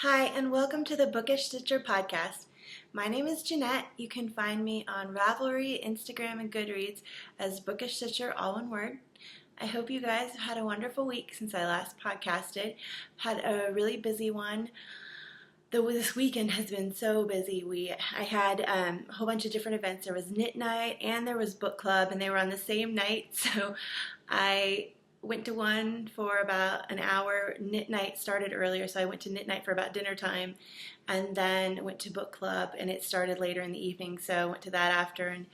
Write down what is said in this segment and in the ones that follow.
Hi, and welcome to the BookishStitcher podcast. My name is Jeanette. You can find me on Ravelry, Instagram, and Goodreads as BookishStitcher, all one word. I hope you guys have had a wonderful week since I last podcasted. Had a really busy one. This weekend has been so busy. I had a whole bunch of different events. There was knit night and there was book club, and they were on the same night. So I went to one for about an hour. Knit night started earlier, so I went to knit night for about dinner time, and then went to book club, and it started later in the evening, so I went to that after, and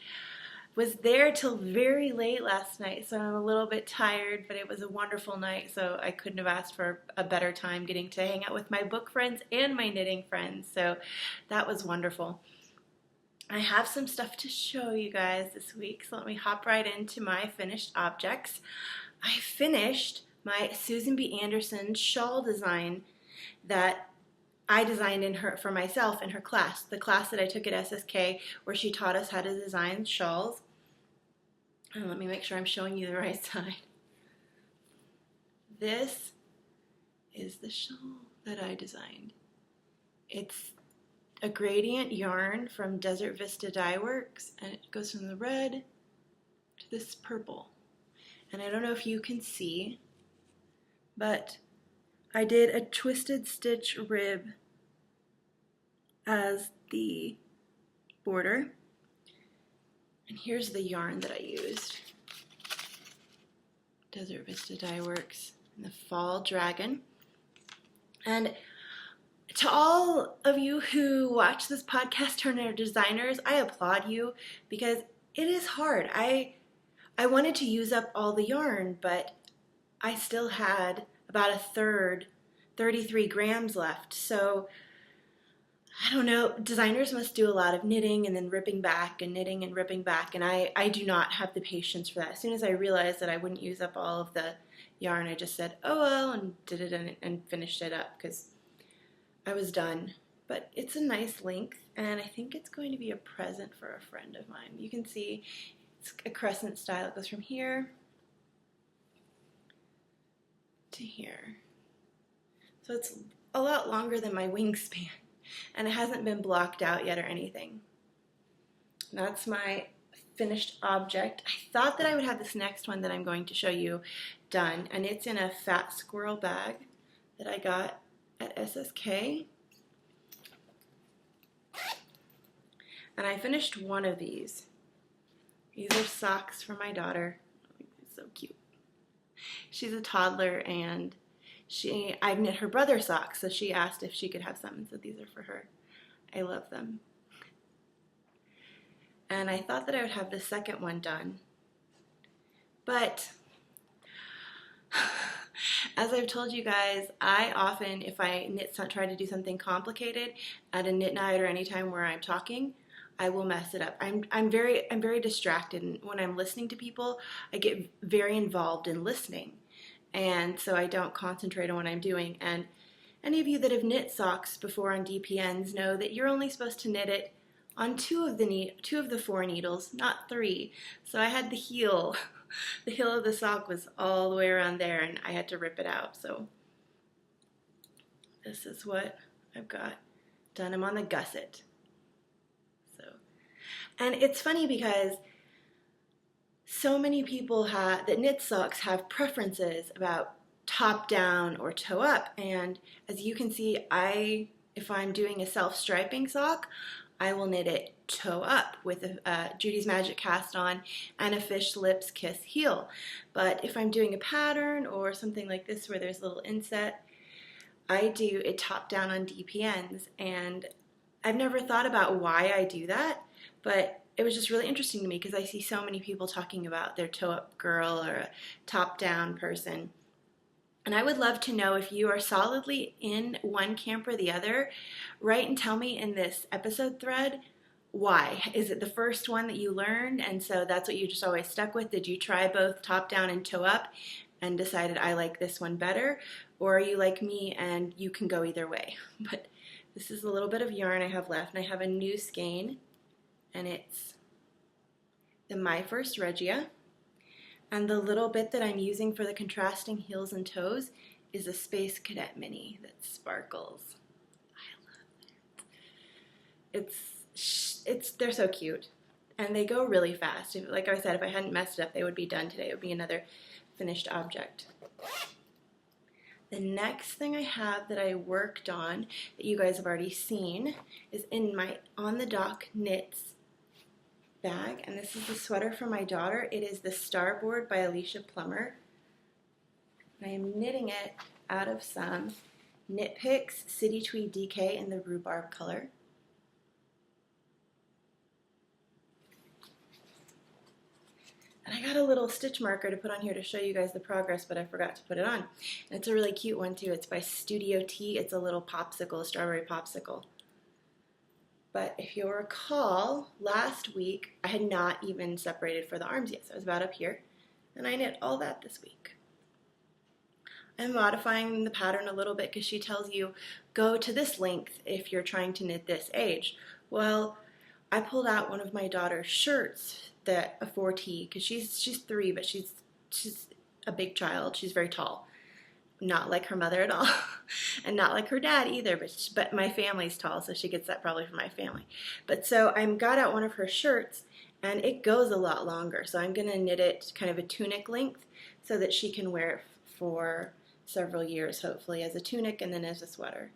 was there till very late last night, so I'm a little bit tired, but it was a wonderful night, so I couldn't have asked for a better time getting to hang out with my book friends and my knitting friends, so that was wonderful. I have some stuff to show you guys this week, so let me hop right into my finished objects. I finished my Susan B. Anderson shawl design that I designed for myself in her class, the class that I took at SSK, where she taught us how to design shawls. And let me make sure I'm showing you the right side. This is the shawl that I designed. It's a gradient yarn from Desert Vista Dye Works, and it goes from the red to this purple. And I don't know if you can see, but I did a twisted stitch rib as the border. And here's the yarn that I used. Desert Vista Dye Works and the Fall Dragon. And to all of you who watch this podcast and are designers, I applaud you because it is hard. I wanted to use up all the yarn, but I still had about a third, 33 grams left. So, I don't know, designers must do a lot of knitting and then ripping back and knitting and ripping back, and I do not have the patience for that. As soon as I realized that I wouldn't use up all of the yarn, I just said, oh well, and did it and finished it up because I was done. But it's a nice length, and I think it's going to be a present for a friend of mine. You can see it's a crescent style. It goes from here to here. So it's a lot longer than my wingspan, and it hasn't been blocked out yet or anything. That's my finished object. I thought that I would have this next one that I'm going to show you done, and it's in a fat squirrel bag that I got at SSK. And I finished one of these. These are socks for my daughter. So cute. She's a toddler, and I knit her brother socks, so she asked if she could have some, and so these are for her. I love them. And I thought that I would have the second one done, but as I've told you guys, I often, if I try to do something complicated at a knit night or any time where I'm talking, I will mess it up. I'm very distracted, and when I'm listening to people, I get very involved in listening, and so I don't concentrate on what I'm doing. And any of you that have knit socks before on DPNs know that you're only supposed to knit it on two of the 4 needles, not 3. So I had the heel. The heel of the sock was all the way around there, and I had to rip it out. So this is what I've got done. I'm on the gusset. And it's funny because so many people that knit socks have preferences about top down or toe up. And as you can see, if I'm doing a self-striping sock, I will knit it toe up with a Judy's Magic cast on and a Fish Lips Kiss heel. But if I'm doing a pattern or something like this where there's a little inset, I do it top down on DPNs. And I've never thought about why I do that, but it was just really interesting to me because I see so many people talking about their toe-up girl or a top-down person. And I would love to know if you are solidly in one camp or the other. Write and tell me in this episode thread why. Is it the first one that you learned and so that's what you just always stuck with? Did you try both top-down and toe-up and decided I like this one better? Or are you like me and you can go either way? But this is a little bit of yarn I have left, and I have a new skein, and it's the My First Regia. And the little bit that I'm using for the contrasting heels and toes is a Space Cadet mini that sparkles. they're so cute. And they go really fast. Like I said, if I hadn't messed it up, they would be done today. It would be another finished object. The next thing I have that I worked on that you guys have already seen is in my On the Dock Knits bag. And this is the sweater for my daughter. It is the Starboard by Alicia Plummer. I am knitting it out of some Knit Picks City Tweed DK in the rhubarb color. And I got a little stitch marker to put on here to show you guys the progress, but I forgot to put it on. And it's a really cute one too. It's by Studio T. It's a little popsicle, a strawberry popsicle. But if you'll recall, last week I had not even separated for the arms yet, so I was about up here, and I knit all that this week. I'm modifying the pattern a little bit because she tells you go to this length if you're trying to knit this age. Well, I pulled out one of my daughter's shirts, that a 4T, because she's 3, but she's a big child. She's very tall, not like her mother at all, and not like her dad either. But my family's tall, so she gets that probably from my family. But so I got out one of her shirts, and it goes a lot longer. So I'm gonna knit it kind of a tunic length so that she can wear it for several years, hopefully, as a tunic and then as a sweater.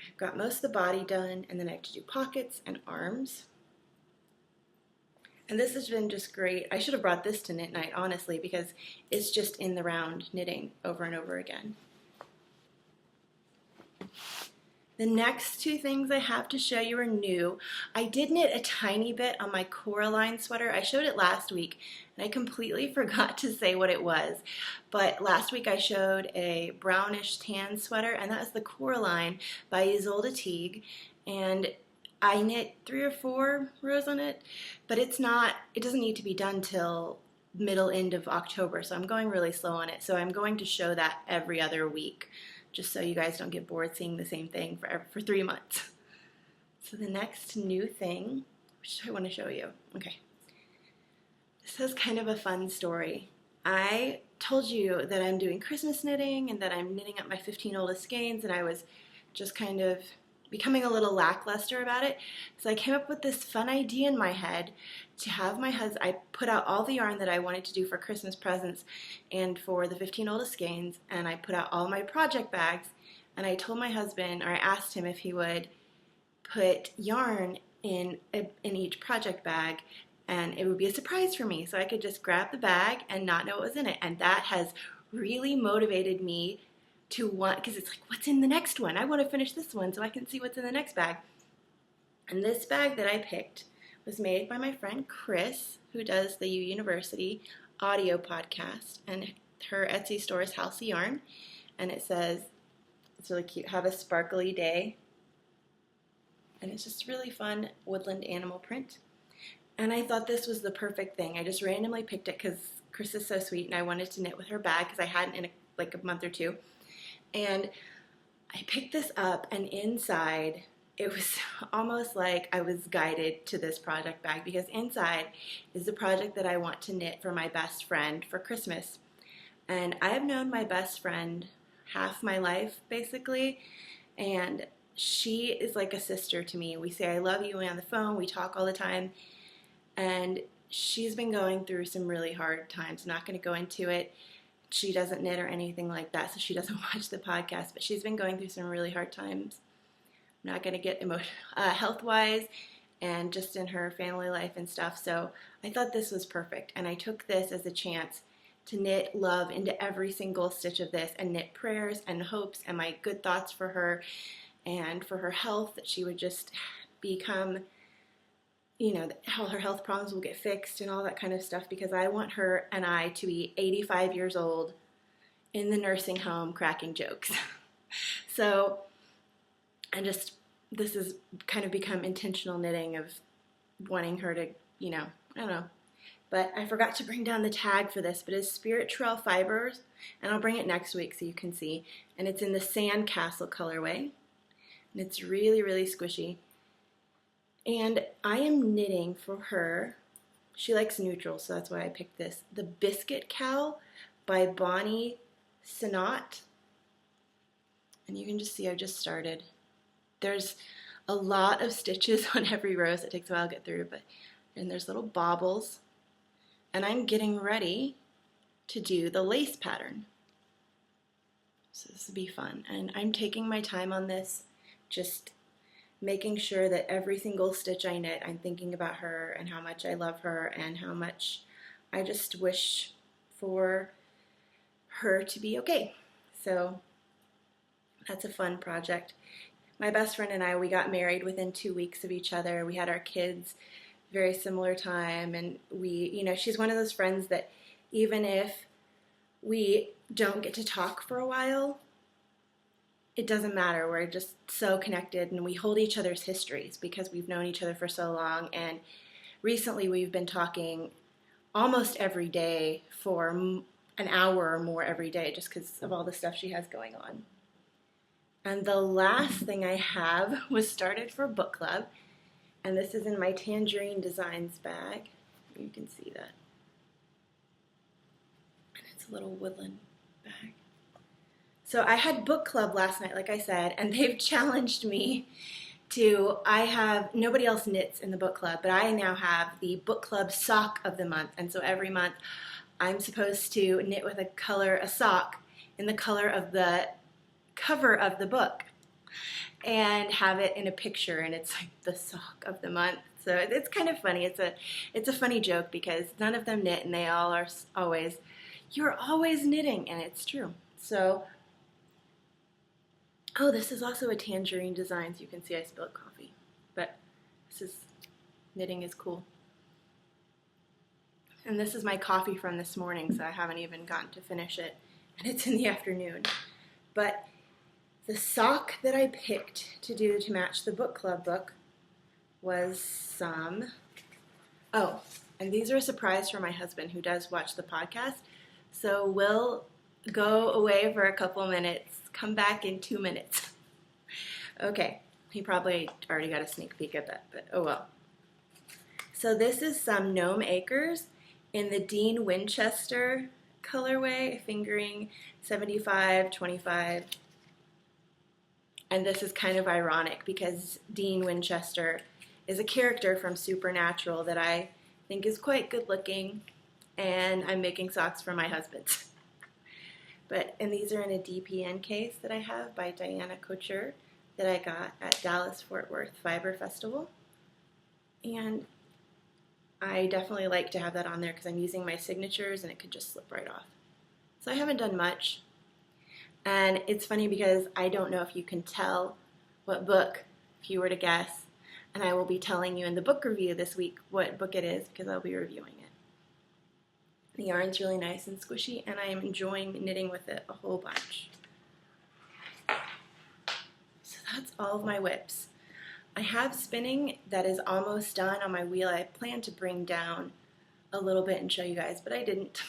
I've got most of the body done, and then I have to do pockets and arms. And this has been just great. I should have brought this to knit night, honestly, because it's just in the round knitting over and over again. The next two things I have to show you are new. I did knit a tiny bit on my Coraline sweater. I showed it last week, and I completely forgot to say what it was. But last week I showed a brownish tan sweater, and that was the Coraline by Isolde Teague. And I knit 3 or 4 rows on it, but it doesn't need to be done till end of October, so I'm going really slow on it. So I'm going to show that every other week, just so you guys don't get bored seeing the same thing for 3 months. So the next new thing, which I want to show you. Okay. This is kind of a fun story. I told you that I'm doing Christmas knitting and that I'm knitting up my 15 oldest skeins, and I was just kind of becoming a little lackluster about it. So I came up with this fun idea in my head to have my husband, I put out all the yarn that I wanted to do for Christmas presents and for the 15 oldest skeins, and I put out all my project bags, and I told my husband, or I asked him if he would put yarn in each project bag, and it would be a surprise for me, so I could just grab the bag and not know what was in it. And that has really motivated me to want, because it's like, what's in the next one? I want to finish this one so I can see what's in the next bag. And this bag that I picked was made by my friend Chris, who does the U University audio podcast, and her Etsy store is House of Yarn, and it says, it's really cute, have a sparkly day, and it's just really fun woodland animal print. And I thought this was the perfect thing. I just randomly picked it because Chris is so sweet, and I wanted to knit with her bag because I hadn't in like a month or two. And I picked this up, and inside it was almost like I was guided to this project bag, because inside is the project that I want to knit for my best friend for Christmas. And I have known my best friend half my life, basically, and she is like a sister to me. We say I love you on the phone, we talk all the time, and she's been going through some really hard times. I'm not going to go into it. She doesn't knit or anything like that, so she doesn't watch the podcast, but she's been going through some really hard times. I'm not going to get health-wise and just in her family life and stuff, so I thought this was perfect, and I took this as a chance to knit love into every single stitch of this, and knit prayers and hopes and my good thoughts for her and for her health, that she would just become, you know, all her health problems will get fixed and all that kind of stuff, because I want her and I to be 85 years old in the nursing home cracking jokes. So, and just, this has kind of become intentional knitting of wanting her to, you know, I don't know. But I forgot to bring down the tag for this, but it's Spirit Trail Fibers, and I'll bring it next week so you can see. And it's in the Sandcastle colorway, and it's really, really squishy. And I am knitting for her, she likes neutral, so that's why I picked this, the Biscuit Cow by Bonnie Sinott. And you can just see I've just started. There's a lot of stitches on every row, so it takes a while to get through, and there's little baubles. And I'm getting ready to do the lace pattern. So this will be fun. And I'm taking my time on this, just making sure that every single stitch I knit, I'm thinking about her and how much I love her and how much I just wish for her to be okay. So that's a fun project. My best friend and I, we got married within 2 weeks of each other. We had our kids very similar time, and she's one of those friends that even if we don't get to talk for a while, it doesn't matter. We're just so connected, and we hold each other's histories because we've known each other for so long. And recently we've been talking almost every day for an hour or more every day just because of all the stuff she has going on. And the last thing I have was started for book club, and this is in my Tangerine Designs bag. You can see that. And it's a little woodland bag. So I had book club last night, like I said, and they've challenged me to, nobody else knits in the book club, but I now have the book club sock of the month. And so every month I'm supposed to knit with a sock in the color of the cover of the book and have it in a picture, and it's like the sock of the month. So it's kind of funny. It's a funny joke because none of them knit, and they all are always, "You're always knitting," and it's true. So, oh, this is also a Tangerine Designs. You can see I spilled coffee, but knitting is cool. And this is my coffee from this morning, so I haven't even gotten to finish it, and it's in the afternoon. But the sock that I picked to match the book club book was and these are a surprise for my husband who does watch the podcast. So we'll go away for a couple minutes, come back in 2 minutes. Okay, he probably already got a sneak peek at that, but oh well. So this is some Gnome Acres in the Dean Winchester colorway, fingering 75-25. And this is kind of ironic because Dean Winchester is a character from Supernatural that I think is quite good looking, and I'm making socks for my husband. And these are in a DPN case that I have by Diana Couture that I got at Dallas Fort Worth Fiber Festival. And I definitely like to have that on there because I'm using my signatures and it could just slip right off. So I haven't done much. And it's funny because I don't know if you can tell what book, if you were to guess, and I will be telling you in the book review this week what book it is because I'll be reviewing it. The yarn's really nice and squishy, and I am enjoying knitting with it a whole bunch. So that's all of my whips. I have spinning that is almost done on my wheel. I plan to bring down a little bit and show you guys, but I didn't.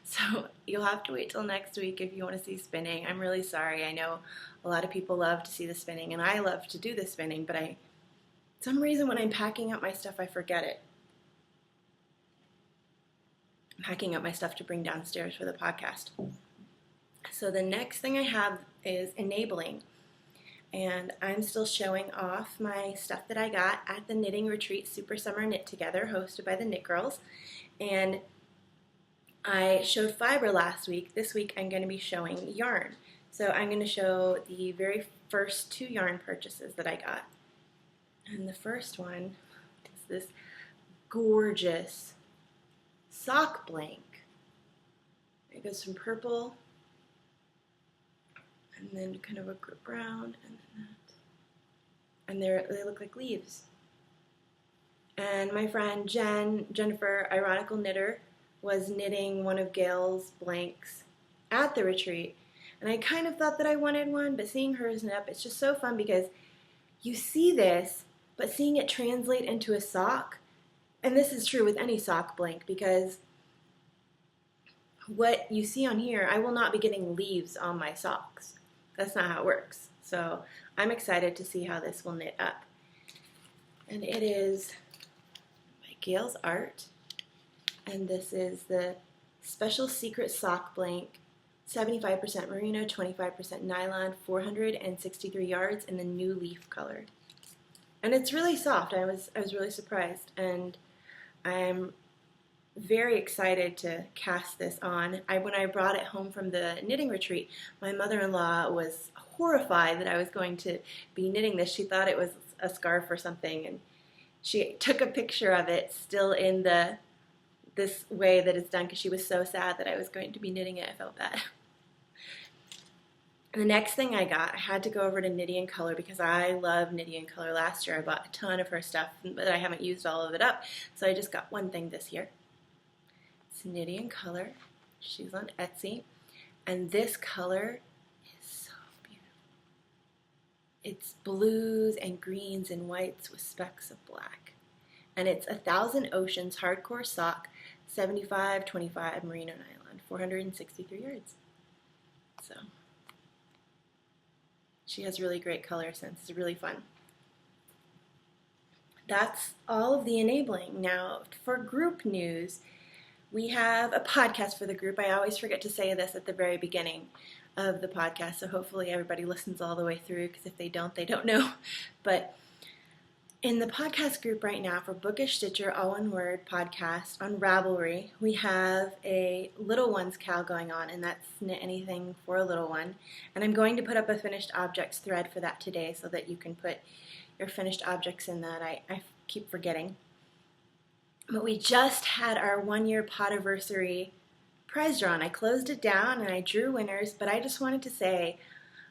So you'll have to wait till next week if you want to see spinning. I'm really sorry. I know a lot of people love to see the spinning, and I love to do the spinning, but for some reason when I'm packing up my stuff, I forget it. I'm packing up my stuff to bring downstairs for the podcast. So the next thing I have is enabling, and I'm still showing off my stuff that I got at the Knitting Retreat Super Summer Knit Together hosted by the Knit Girls. And I showed fiber last week. This week I'm going to be showing yarn. So I'm going to show the very first 2 yarn purchases that I got. And the first one is this gorgeous sock blank. It goes from purple, and then kind of a brown, and then that. And they look like leaves. And my friend Jennifer, Ironical Knitter, was knitting one of Gale's blanks at the retreat. And I kind of thought that I wanted one, but seeing hers knit up, it's just so fun because you see this, but seeing it translate into a sock, and this is true with any sock blank because what you see on here, I will not be getting leaves on my socks. That's not how it works. So I'm excited to see how this will knit up. And it is by Gale's Art. And this is the Special Secret Sock Blank, 75% merino, 25% nylon, 463 yards in the new leaf color. And it's really soft. I was really surprised, and I'm very excited to cast this on. When I brought it home from the knitting retreat, my mother-in-law was horrified that I was going to be knitting this. She thought it was a scarf or something, and she took a picture of it still in this way that it's done because she was so sad that I was going to be knitting it. I felt bad. The next thing I had to go over to Knitty in Color because I love Knitty in Color. Last year I bought a ton of her stuff, but I haven't used all of it up, so I just got one thing this year. It's Knitty in Color. She's on Etsy, and this color is so beautiful. It's blues and greens and whites with specks of black, and it's 1,000 Oceans hardcore sock, 75/25 merino nylon, 463 yards. So she has really great color sense. It's really fun. That's all of the enabling. Now, for group news, we have a podcast for the group. I always forget to say this at the very beginning of the podcast, so hopefully everybody listens all the way through, because if they don't know. But in the podcast group right now for BookishStitcher, all one word podcast on Ravelry, we have a little ones cal going on, and that's Knit Anything for a Little One. And I'm going to put up a finished objects thread for that today so that you can put your finished objects in that. I keep forgetting. But we just had our 1-year podiversary prize draw, and I closed it down and I drew winners, but I just wanted to say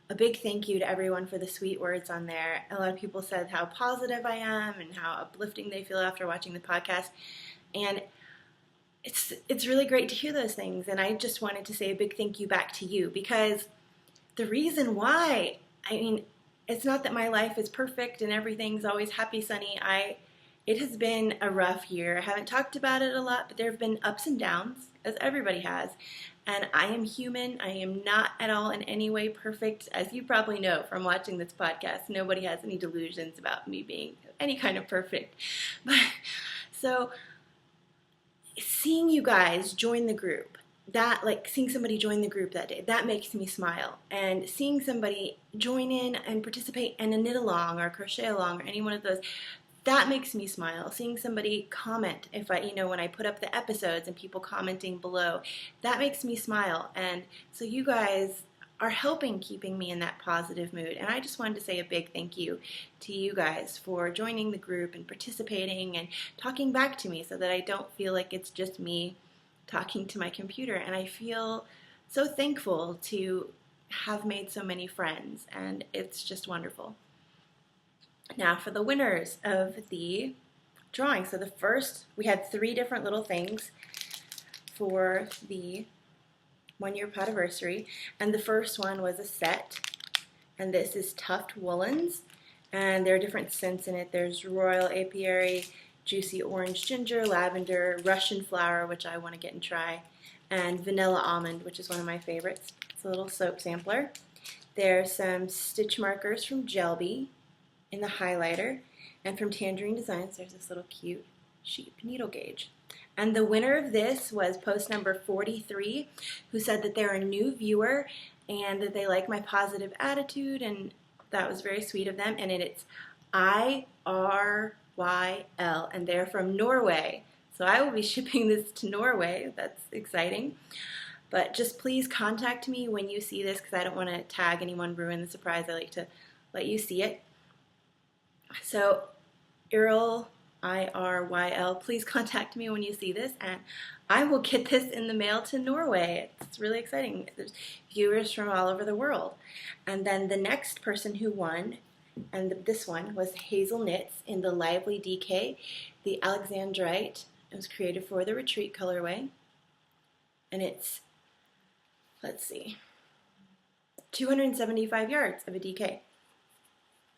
a big thank you to everyone for the sweet words on there. A lot of people said how positive I am and how uplifting they feel after watching the podcast, and it's really great to hear those things. And I just wanted to say a big thank you back to you, because the reason why, it's not that my life is perfect and everything's always happy sunny. It has been a rough year. I haven't talked about it a lot, but there have been ups and downs, as everybody has. And I am human. I am not at all in any way perfect, as you probably know from watching this podcast. Nobody has any delusions about me being any kind of perfect. But so seeing you guys join the group, seeing somebody join the group that day, that makes me smile. And seeing somebody join in and participate in a knit along or crochet along or any one of those, that makes me smile. Seeing somebody comment, when I put up the episodes and people commenting below, that makes me smile. And so you guys are helping keeping me in that positive mood. And I just wanted to say a big thank you to you guys for joining the group and participating and talking back to me, so that I don't feel like it's just me talking to my computer. And I feel so thankful to have made so many friends, and it's just wonderful. Now for the winners of the drawing. So the first, we had 3 different little things for the 1-year podiversary, and the first one was a set, and this is Tuft Woolens, and there are different scents in it. There's Royal Apiary, Juicy Orange Ginger, Lavender, Russian Flower, which I want to get and try, and Vanilla Almond, which is one of my favorites. It's a little soap sampler. There's some stitch markers from Gelby in the highlighter, and from Tangerine Designs there's this little cute sheep needle gauge. And the winner of this was post number 43, who said that they're a new viewer and that they like my positive attitude, and that was very sweet of them. And it's IRYL, and they're from Norway. So I will be shipping this to Norway. That's exciting. But just please contact me when you see this, because I don't want to tag anyone, ruin the surprise. I like to let you see it. So IRYL, IRYL, please contact me when you see this, and I will get this in the mail to Norway. It's really exciting. There's viewers from all over the world. And then the next person who won, and this one, was Hazel Knits in the Lively DK, the Alexandrite. It was created for the Retreat colorway, and it's, 275 yards of a DK.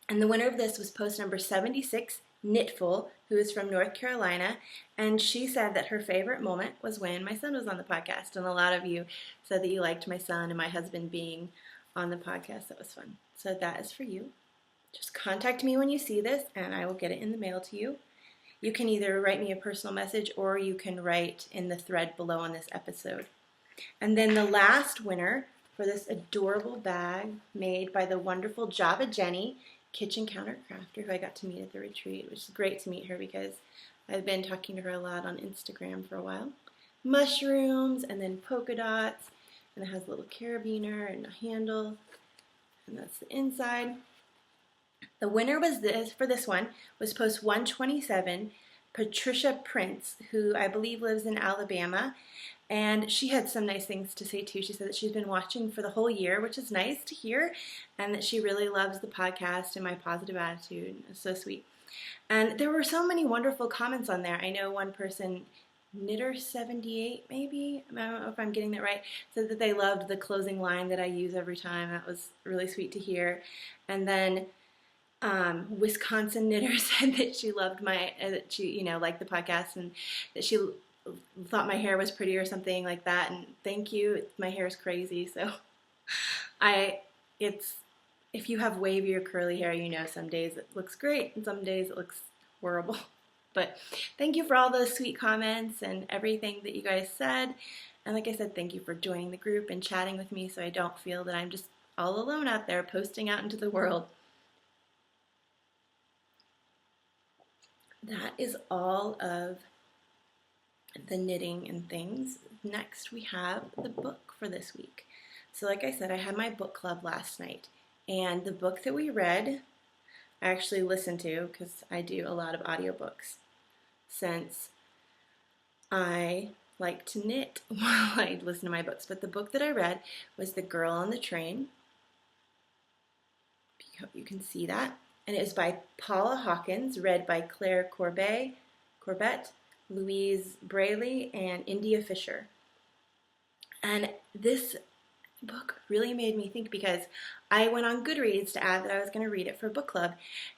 And the winner of this was post number 76, Knitful, who is from North Carolina, and she said that her favorite moment was when my son was on the podcast, and a lot of you said that you liked my son and my husband being on the podcast. That was fun. So that is for you. Just contact me when you see this, and I will get it in the mail to you. You can either write me a personal message, or you can write in the thread below on this episode. And then the last winner for this adorable bag made by the wonderful Java Jenny kitchen counter crafter who I got to meet at the retreat, which is great to meet her because I've been talking to her a lot on Instagram for a while. Mushrooms, and then polka dots, and it has a little carabiner and a handle, and that's the inside. The winner was this one was post 127, Patricia Prince, who I believe lives in Alabama, and she had some nice things to say too. She said that she's been watching for the whole year, which is nice to hear, and that she really loves the podcast and my positive attitude. It's so sweet. And there were so many wonderful comments on there. I know one person, Knitter78 maybe, I don't know if I'm getting that right, said that they loved the closing line that I use every time. That was really sweet to hear. And then Wisconsin Knitter said that she loved that she liked the podcast and that she thought my hair was pretty or something like that. And thank you. My hair is crazy, so if you have wavy or curly hair, some days it looks great and some days it looks horrible. But thank you for all those sweet comments and everything that you guys said. And like I said, thank you for joining the group and chatting with me so I don't feel that I'm just all alone out there posting out into the world. That is all of the knitting and things. Next we have the book for this week. So like I said, I had my book club last night, and the book that we read I actually listened to because I do a lot of audiobooks since I like to knit while I listen to my books. But the book that I read was The Girl on the Train. I hope you can see that. And it was by Paula Hawkins, read by Claire Corbett, Louise Brayley, and India Fisher. And this book really made me think because I went on Goodreads to add that I was going to read it for book club,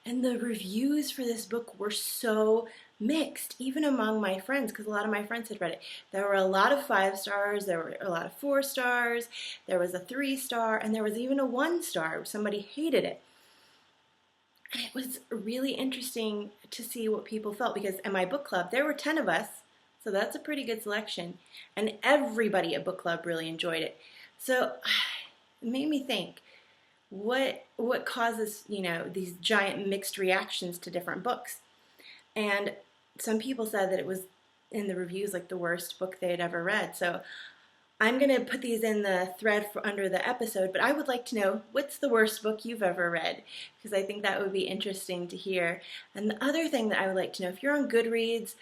and the reviews for this book were so mixed, even among my friends, because a lot of my friends had read it. There were a lot of 5 stars, there were a lot of 4 stars, there was a 3-star, and there was even a 1-star. Somebody hated it. And it was really interesting to see what people felt, because in my book club, there were 10 of us, so that's a pretty good selection, and everybody at book club really enjoyed it. So it made me think, what causes, these giant mixed reactions to different books? And some people said that it was, in the reviews, like the worst book they had ever read. So I'm going to put these in the thread under the episode, but I would like to know, what's the worst book you've ever read? Because I think that would be interesting to hear. And the other thing that I would like to know, if you're on Goodreads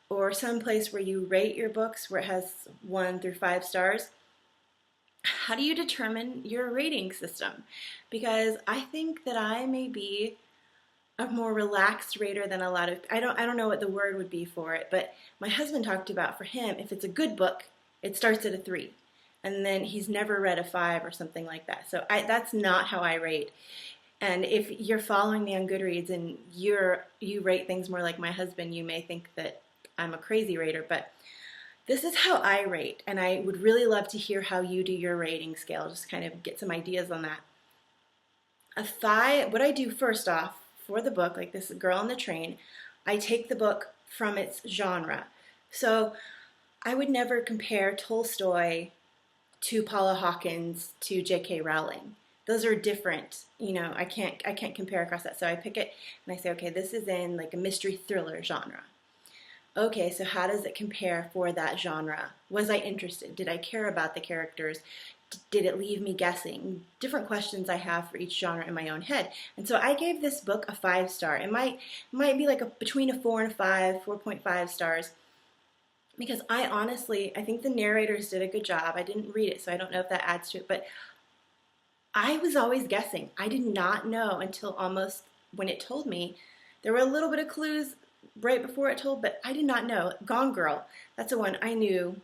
or some place where you rate your books, where it has 1 through 5 stars, how do you determine your rating system? Because I think that I may be a more relaxed rater than a lot of, I don't know what the word would be for it, but my husband talked about, for him, if it's a good book, it starts at a 3, and then he's never read a 5 or something like that. So that's not how I rate. And if you're following me on Goodreads and you rate things more like my husband, you may think that I'm a crazy rater, but this is how I rate, and I would really love to hear how you do your rating scale, just kind of get some ideas on that. A 5, what I do first off for the book, like this Girl on the Train, I take the book from its genre. So I would never compare Tolstoy to Paula Hawkins to J.K. Rowling. Those are different, I can't compare across that. So I pick it and I say, okay, this is in like a mystery thriller genre. Okay, so how does it compare for that genre? Was I interested? Did I care about the characters? Did it leave me guessing? Different questions I have for each genre in my own head. And so I gave this book a 5-star. It might be like between a 4 and a 5, 4.5 stars. Because I think the narrators did a good job. I didn't read it, so I don't know if that adds to it. But I was always guessing. I did not know until almost when it told me. There were a little bit of clues right before it told, but I did not know. Gone Girl, that's the one I knew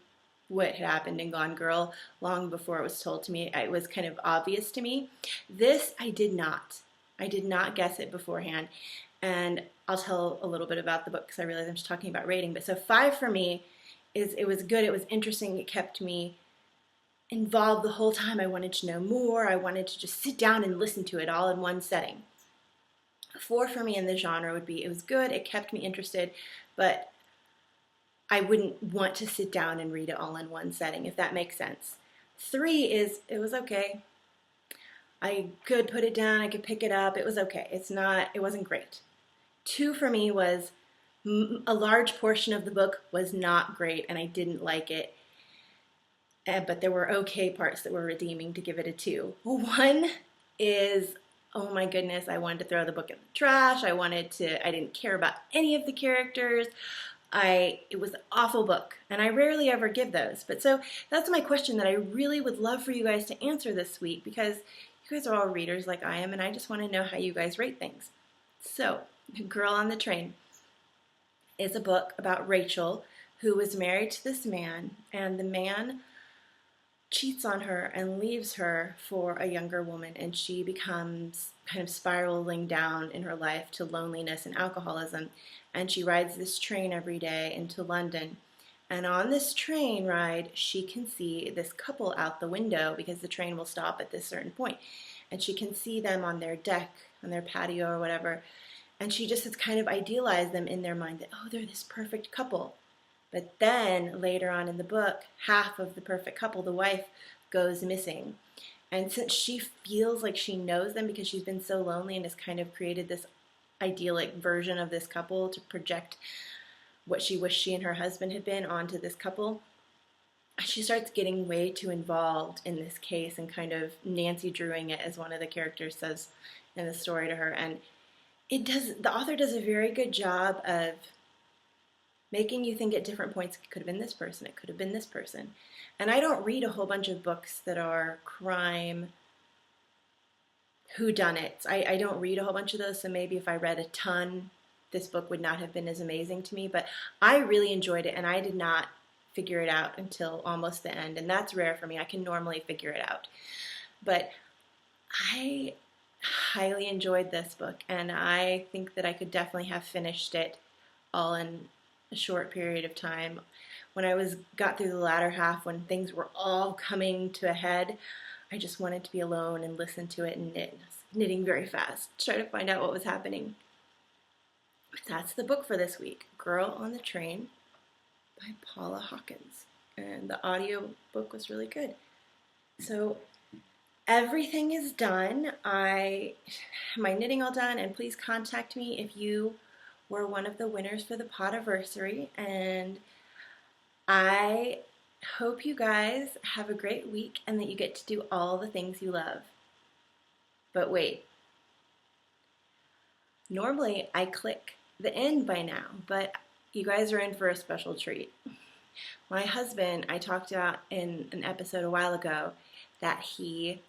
what had happened in Gone Girl long before it was told to me. It was kind of obvious to me. This, I did not. I did not guess it beforehand. And I'll tell a little bit about the book because I realize I'm just talking about rating. But so 5 for me is, it was good, it was interesting, it kept me involved the whole time. I wanted to know more. I wanted to just sit down and listen to it all in one setting. 4 for me in the genre would be, it was good, it kept me interested, but I wouldn't want to sit down and read it all in one setting, if that makes sense. 3 is, it was okay. I could put it down, I could pick it up. It was okay. It wasn't great. 2 for me was a large portion of the book was not great and I didn't like it. But there were okay parts that were redeeming to give it a 2. 1 is, oh my goodness, I wanted to throw the book in the trash. I didn't care about any of the characters. It was an awful book, and I rarely ever give those. But so that's my question that I really would love for you guys to answer this week, because you guys are all readers like I am, and I just want to know how you guys rate things. So, Girl on the Train is a book about Rachel, who was married to this man, and the man cheats on her and leaves her for a younger woman, and she becomes kind of spiraling down in her life to loneliness and alcoholism, and she rides this train every day into London. And on this train ride, she can see this couple out the window because the train will stop at this certain point, and she can see them on their deck, on their patio or whatever, and she just has kind of idealized them in their mind that, oh, they're this perfect couple. But then later on in the book, half of the perfect couple, the wife, goes missing. And since she feels like she knows them because she's been so lonely and has kind of created this idyllic version of this couple to project what she wished she and her husband had been onto this couple, she starts getting way too involved in this case and kind of Nancy Drewing it, as one of the characters says in the story to her. And the author does a very good job of making you think at different points, it could have been this person, it could have been this person. And I don't read a whole bunch of books that are crime whodunits. I don't read a whole bunch of those, so maybe if I read a ton, this book would not have been as amazing to me. But I really enjoyed it, and I did not figure it out until almost the end, and that's rare for me. I can normally figure it out. But I highly enjoyed this book, and I think that I could definitely have finished it all in a short period of time. When I got through the latter half, when things were all coming to a head, I just wanted to be alone and listen to it and knit. Knitting very fast, try to find out what was happening. That's the book for this week, Girl on the Train by Paula Hawkins. And the audio book was really good. So everything is done. My knitting all done, and please contact me if you were one of the winners for the Podiversary, and I hope you guys have a great week and that you get to do all the things you love. But wait, normally I click the end by now, but you guys are in for a special treat. My husband, I talked about in an episode a while ago that he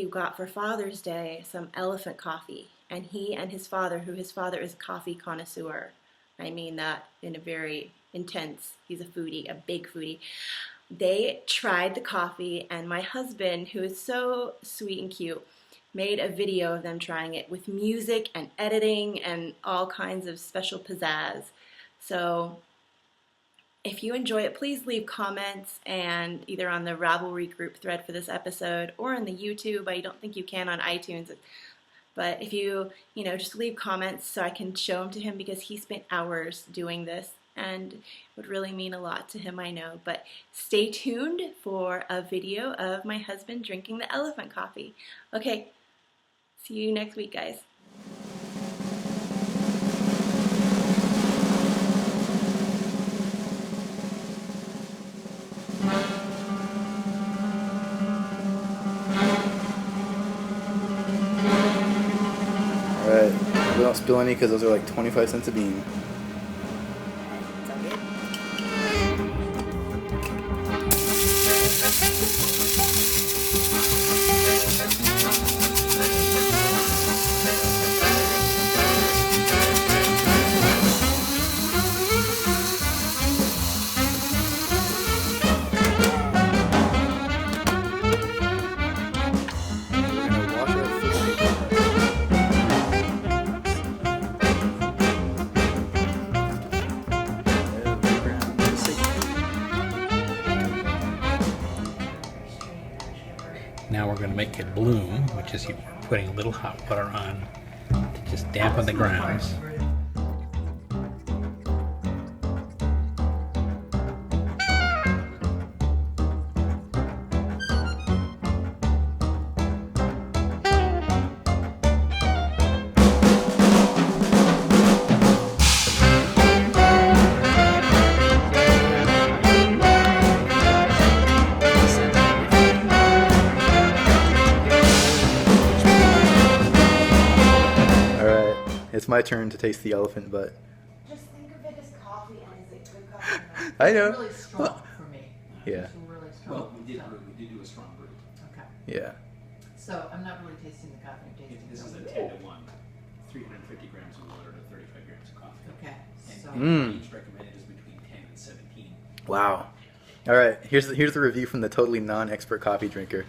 got for Father's Day some elephant coffee. And he and his father, his father is a coffee connoisseur. I mean that in a very intense, he's a foodie, a big foodie. They tried the coffee, and my husband, who is so sweet and cute, made a video of them trying it with music and editing and all kinds of special pizzazz. So if you enjoy it, please leave comments, and either on the Ravelry group thread for this episode or on the YouTube. I don't think you can on iTunes. But if you just leave comments so I can show them to him, because he spent hours doing this and it would really mean a lot to him, I know. But stay tuned for a video of my husband drinking the elephant coffee. Okay, see you next week, guys. Alright, we don't spill any because those are like 25 cents a bean. Now we're going to make it bloom, which is you're putting a little hot water on to just dampen the grounds. it's my turn to taste the elephant butt. Just think of it as coffee, and is it good coffee? I know. It's really strong for me. Yeah. It's really strong. Well, we did do a strong brew. Okay. Yeah. So I'm not really tasting the coffee. I'm tasting This is a the 10 to 1, 350 grams of water to 35 grams of coffee. Okay. And So each recommended is between 10 and 17. Wow. All right, here's the review from the totally non-expert coffee drinker.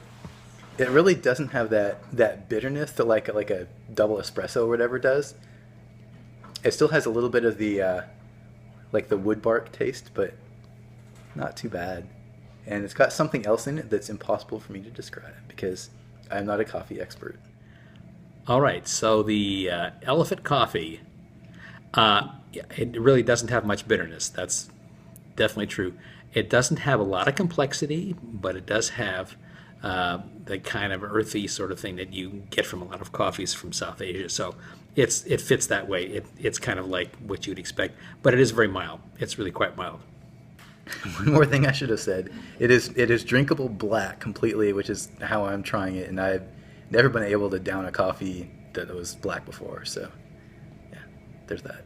It really doesn't have that bitterness that like a double espresso or whatever does. It still has a little bit of the like the wood bark taste, but not too bad. And it's got something else in it that's impossible for me to describe because I'm not a coffee expert. All right, so the elephant coffee, it really doesn't have much bitterness. That's definitely true. It doesn't have a lot of complexity, but it does have the kind of earthy sort of thing that you get from a lot of coffees from South Asia. So it fits that way. It's kind of like what you'd expect, but it is very mild. It's really quite mild. One more thing I should have said. It is drinkable black completely, which is how I'm trying it, and I've never been able to down a coffee that was black before. So, yeah, there's that.